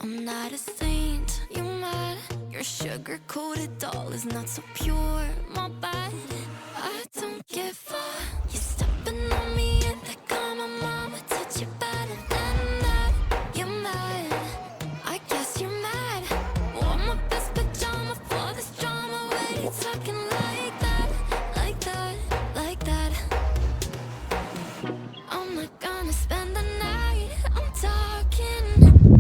I'm not a saint, you mad? Your sugar-coated doll is not so pure, my bad. I don't give a. You're stepping on me and they call my mama, touch you better than that. You're mad, I guess you're mad. Wore my best pajama for this drama. Why you talking like that, like that, like that? I'm not gonna spend the night, I'm talking.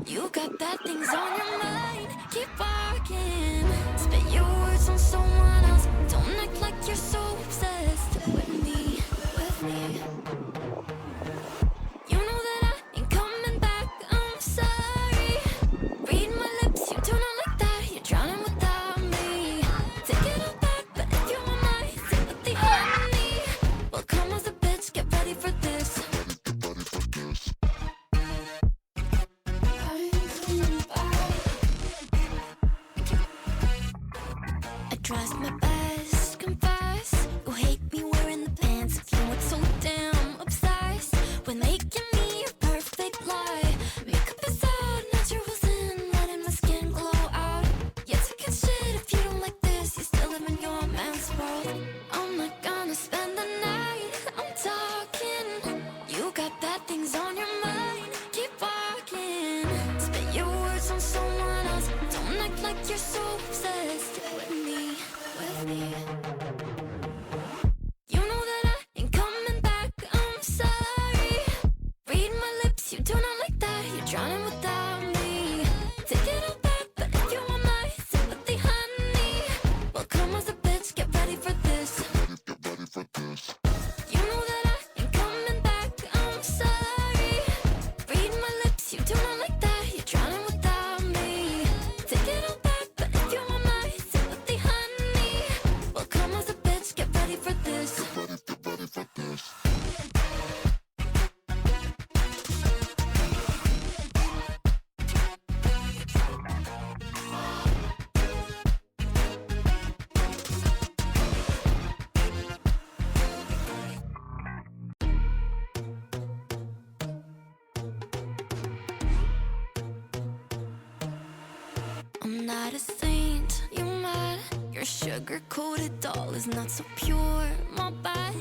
You got bad things on your mind, keep walking. Spit your words on someone else, don't act like you're so obsessed with me, with me. You know that I ain't coming back, I'm sorry. Read my lips, you do not like that, you're drowning without me. Take it all back, but if you want my sympathy, honey, well come as a bitch, get ready for this. I trust my best, confess. You hate me wearing the pants if you weren't so damn obsessed with making me a perfect lie. Makeup is out, naturals in, letting my skin glow out. You took it shit if you don't like this, you still live in your man's world. I'm not gonna spend the night, I'm talking. You got bad things on your mind, keep walking. Spit your words on someone else, don't act like you're so obsessed with me, with me. You know that I ain't coming back, I'm sorry. Read my lips, you do not like that, you're drowning without me. Take it all back, but if you want my sympathy, honey, well come as a bitch, get ready for this. You know that I ain't coming back, I'm sorry. Read my lips, you do not like that, you're drowning without me. Take it all back, but if you want my sympathy, honey, well come as a bitch, get ready for this. I'm not a saint, you mad? Your sugar-coated doll is not so pure, my bad.